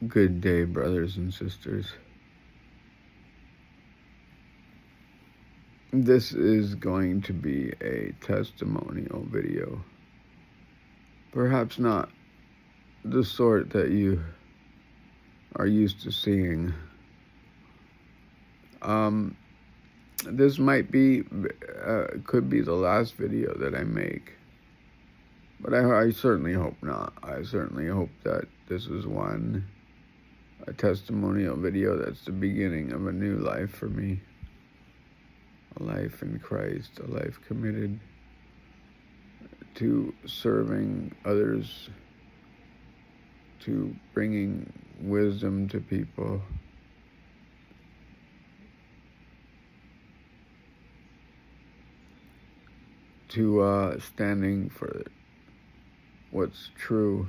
Good day, brothers and sisters. This is going to be a testimonial video. Perhaps not the sort that you are used to seeing. This might be, could be the last video that I make. But I certainly hope not. I certainly hope that this is a testimonial video that's the beginning of a new life for me. A life in Christ, a life committed to serving others, to bringing wisdom to people, to standing for what's true.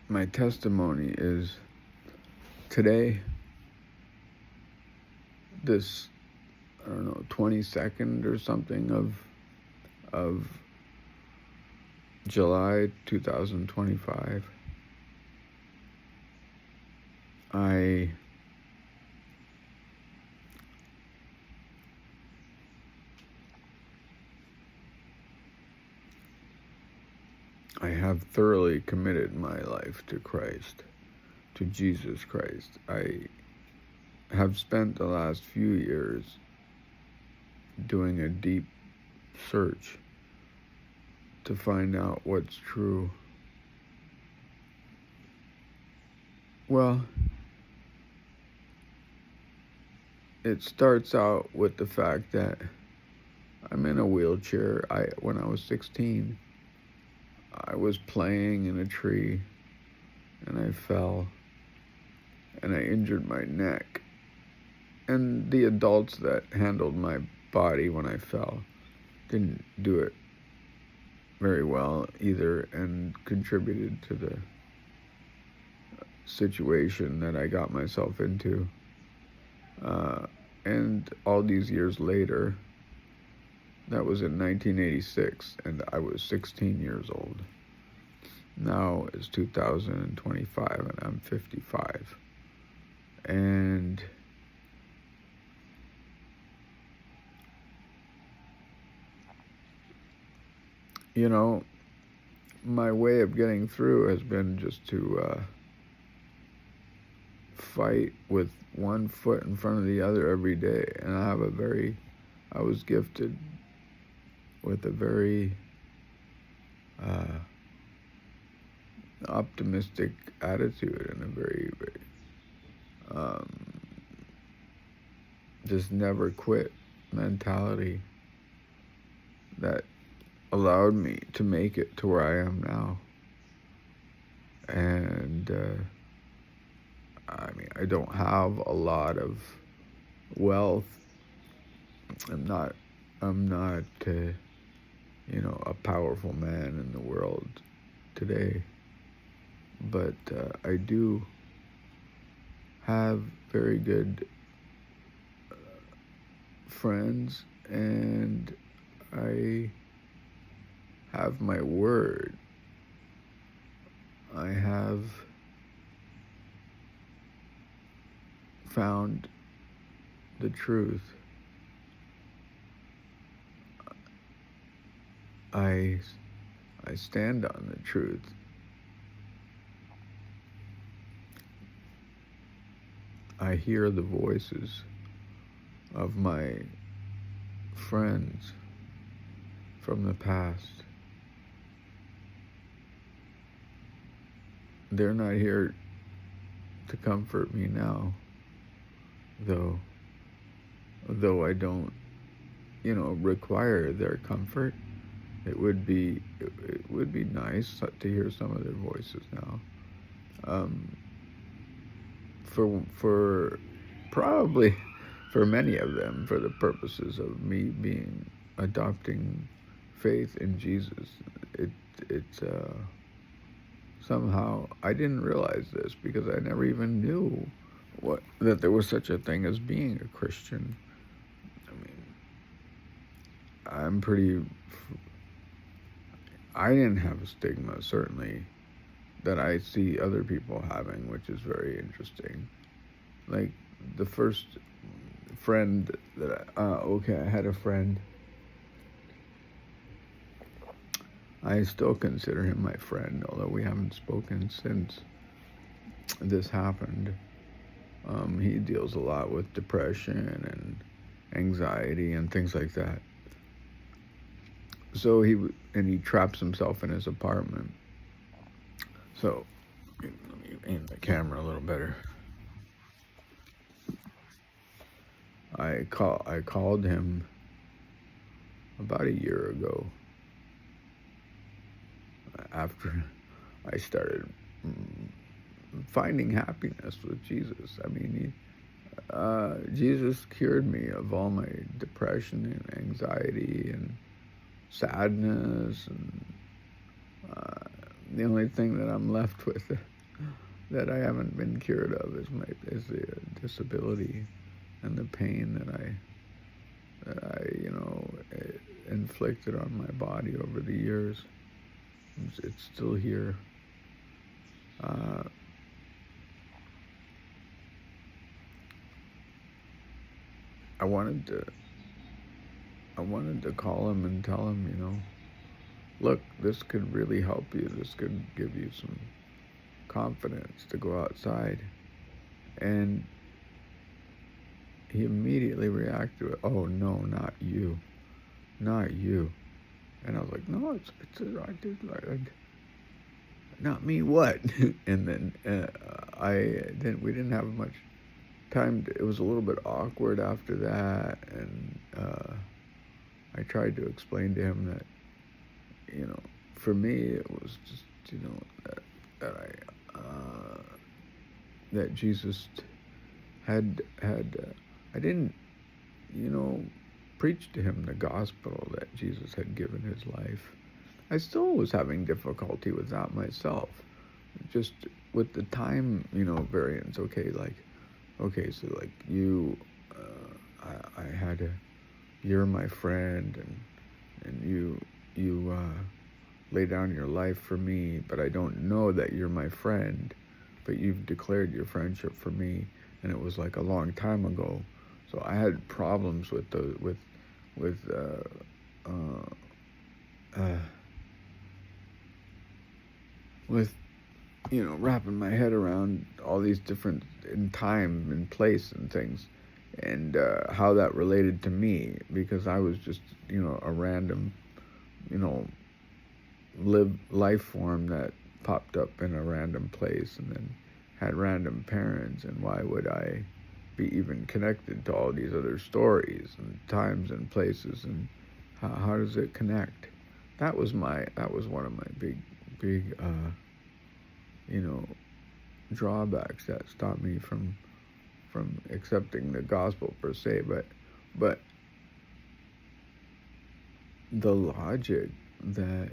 My testimony is today, this, 22nd or something of July 2025. I have thoroughly committed my life to Christ, to Jesus Christ. I have spent the last few years doing a deep search to find out what's true. Well, it starts out with the fact that I'm in a wheelchair. When I was 16, I was playing in a tree and I fell and I injured my neck. And the adults that handled my body when I fell didn't do it very well either, and contributed to the situation that I got myself into. And all these years later, that was in 1986, and I was 16 years old. Now it's 2025, and I'm 55. And my way of getting through has been just to fight with one foot in front of the other every day. And I was gifted with a very optimistic attitude and a very, very just never quit mentality that allowed me to make it to where I am now. And I don't have a lot of wealth. I'm not a powerful man in the world today, but I do have very good friends, and I have my word. I have found the truth. I stand on the truth. I hear the voices of my friends from the past. They're not here to comfort me now, though I don't, require their comfort. It would be nice to hear some of their voices now. For probably for many of them, for the purposes of me adopting faith in Jesus, it's somehow I didn't realize this because I never even knew that there was such a thing as being a Christian. I mean, I'm pretty. I didn't have a stigma, certainly, that I see other people having, which is very interesting. Like the first friend that I had a friend. I still consider him my friend, although we haven't spoken since this happened. He deals a lot with depression and anxiety and things like that. So he traps himself in his apartment. So let me aim the camera a little better. I called him about a year ago after I started finding happiness with Jesus. I mean, Jesus cured me of all my depression and anxiety and sadness, and the only thing that I'm left with that I haven't been cured of is the disability and the pain that I inflicted on my body over the years. It's still here. I wanted to call him and tell him, look, this could really help you. This could give you some confidence to go outside. And he immediately reacted to it. Oh no, not you, not you. And I was like, no, I did not me. What? And then we didn't have much time. It was a little bit awkward after that, and I tried to explain to him that, for me it was just, that Jesus had I didn't, preach to him the gospel that Jesus had given his life. I still was having difficulty with that myself, just with the time, variance. Okay, so like you, I had a, you're my friend, and you lay down your life for me, but I don't know that you're my friend, but you've declared your friendship for me, and it was like a long time ago. So I had problems with wrapping my head around all these different in time and place and things, and how that related to me, because I was just a random life form that popped up in a random place and then had random parents, and why would I be even connected to all these other stories and times and places, and how does it connect? That was one of my big drawbacks that stopped me from accepting the gospel per se, but the logic that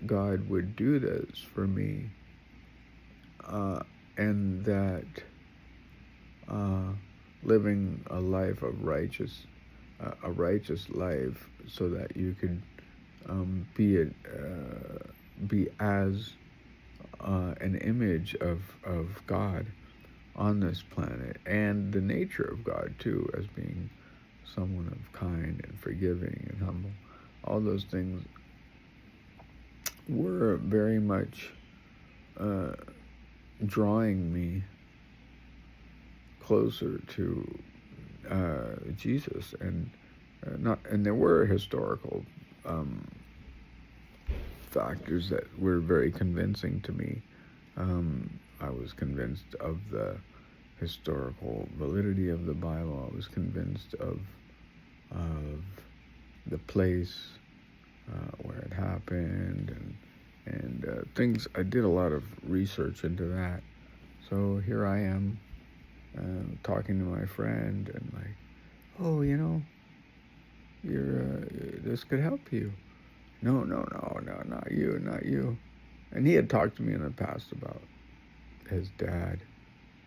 God would do this for me, and that living a life of a righteous life, so that you could be as an image of God on this planet, and the nature of God too, as being someone of kind and forgiving and humble. All those things were very much drawing me closer to Jesus, and there were historical factors that were very convincing to me. I was convinced of the historical validity of the Bible. I was convinced of the place where it happened, and things. I did a lot of research into that. So here I am, talking to my friend, and like, oh, this could help you. No, not you. And he had talked to me in the past about his dad,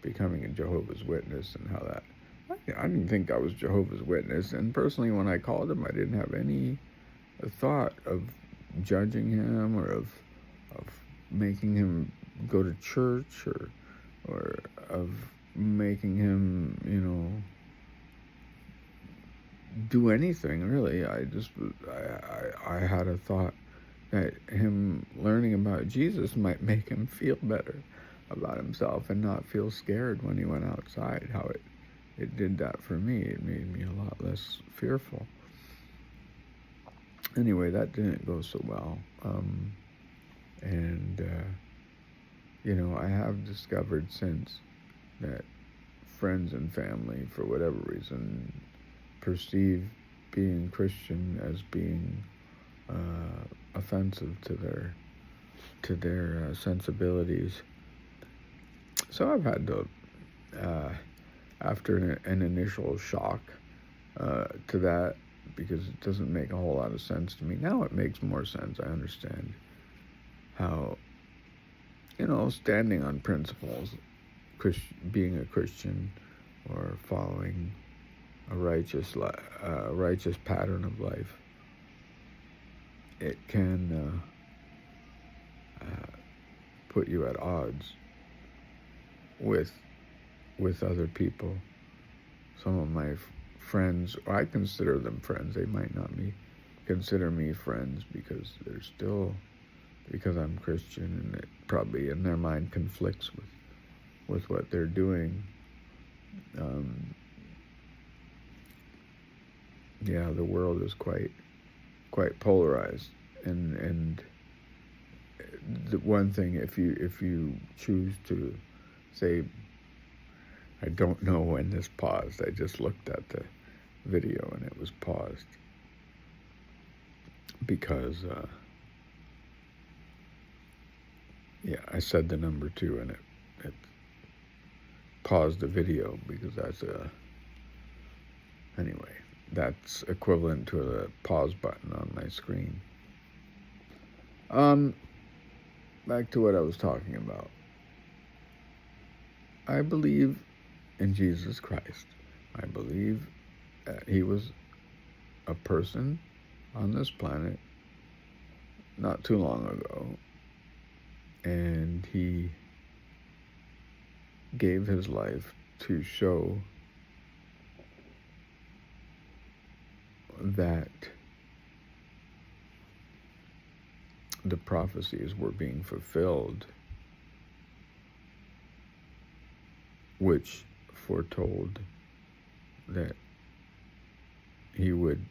becoming a Jehovah's Witness and how that. I didn't think I was Jehovah's Witness, and personally, when I called him, I didn't have any thought of judging him or of making him go to church or of making him, do anything really. I had a thought that him learning about Jesus might make him feel better about himself and not feel scared when he went outside. How it did that for me. It made me a lot less fearful. Anyway, that didn't go so well. I have discovered since that friends and family, for whatever reason, perceive being Christian as being offensive to their sensibilities. So I've had to, after an initial shock to that, because it doesn't make a whole lot of sense to me. Now it makes more sense. I understand how, standing on principles, being a Christian or following a righteous pattern of life, it can put you at odds with other people. Some of my friends, I consider them friends. They might not consider me friends because I'm Christian, and it probably in their mind conflicts with what they're doing. The world is quite polarized, and the one thing, if you choose to say, I don't know when this paused. I just looked at the video and it was paused because I said the number 2 and it paused the video because that's equivalent to the pause button on my screen. Back to what I was talking about. I believe in Jesus Christ. I believe that he was a person on this planet not too long ago, and he gave his life to show that the prophecies were being fulfilled, which foretold that he would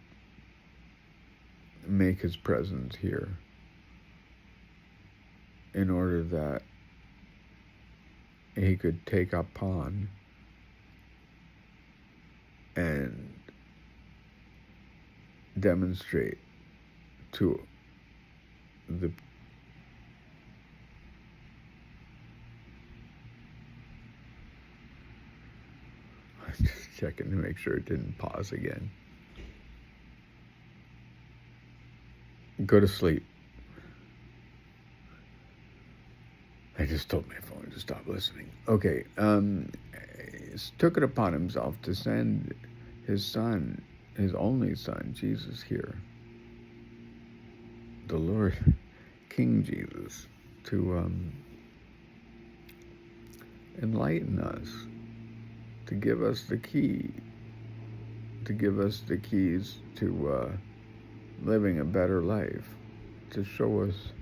make his presence here in order that he could take upon and demonstrate to the just checking to make sure it didn't pause again. Go to sleep. I just told my phone to stop listening. Okay, took it upon himself to send his son, his only son, Jesus here, the Lord, King Jesus, to enlighten us, to give us the key, to give us the keys to living a better life, to show us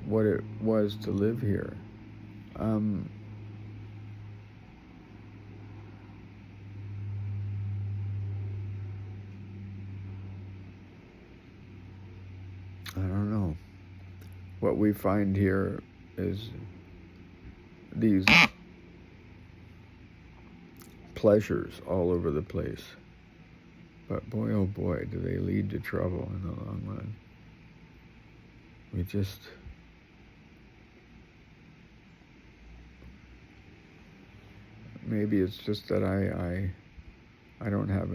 what it was to live here. I don't know. What we find here is these pleasures all over the place. But boy, oh boy, do they lead to trouble in the long run. Maybe it's just that I don't have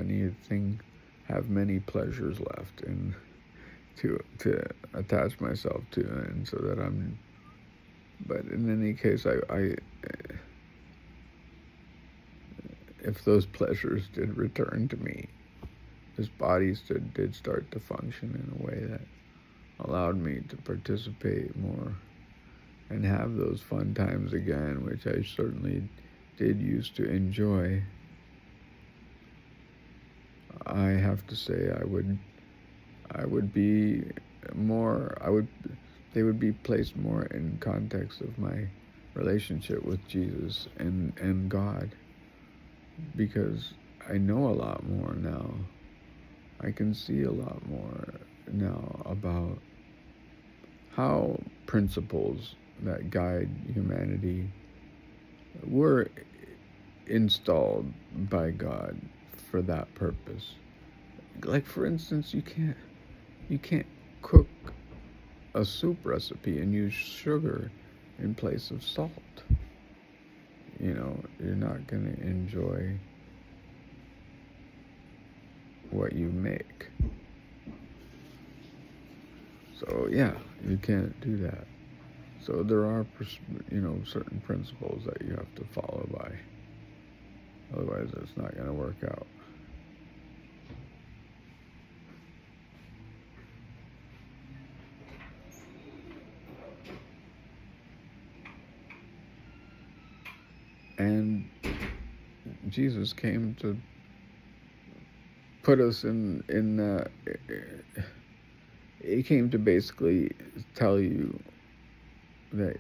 many pleasures left and to attach myself to, and so that but in any case, if those pleasures did return to me, this body did start to function in a way that allowed me to participate more and have those fun times again, which I certainly did used to enjoy. I have to say I would be more, they would be placed more in context of my relationship with Jesus and God, because I know a lot more now. I can see a lot more now about how principles that guide humanity were installed by God for that purpose. Like, for instance, you can't cook a soup recipe and use sugar in place of salt. You know, you're not going to enjoy what you make. So yeah, you can't do that. So there are, certain principles that you have to follow by. Otherwise, it's not going to work out. And Jesus came to put us he came to basically tell you that,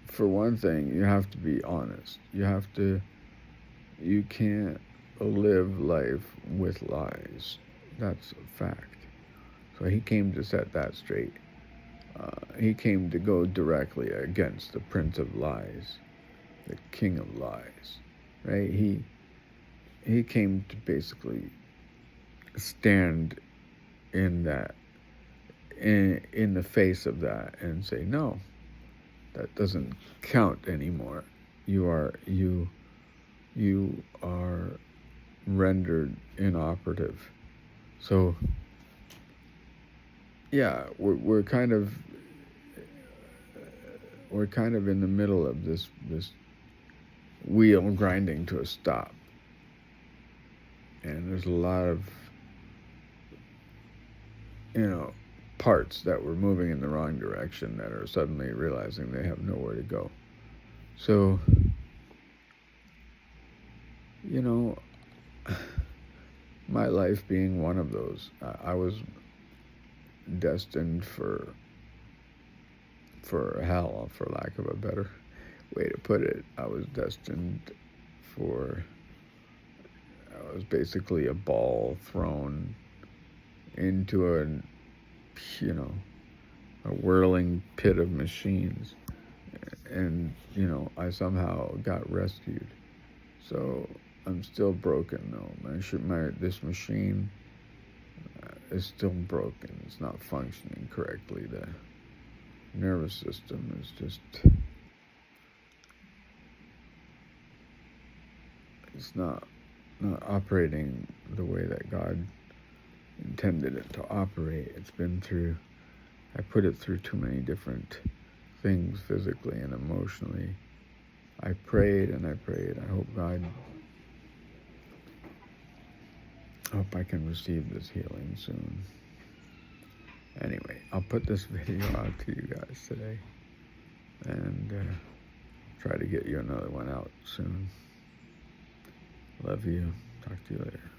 for one thing, you have to be honest. You can't live life with lies. That's a fact. So he came to set that straight. He came to go directly against the Prince of Lies, the King of Lies, right? He came to basically stand in that, in the face of that, and say, no, that doesn't count anymore. You are rendered inoperative. So yeah, we're kind of in the middle of this wheel grinding to a stop, and there's a lot of parts that were moving in the wrong direction that are suddenly realizing they have nowhere to go. So my life being one of those, I was destined for hell, for lack of a better way to put it. I was basically a ball thrown into a whirling pit of machines, and I somehow got rescued. So I'm still broken though. This machine is still broken. It's not functioning correctly. The nervous system is just, it's not operating the way that God intended it to operate. I put it through too many different things, physically and emotionally. I prayed and I prayed. I hope I can receive this healing soon. Anyway, I'll put this video out to you guys today, and try to get you another one out soon. Love you. Talk to you later.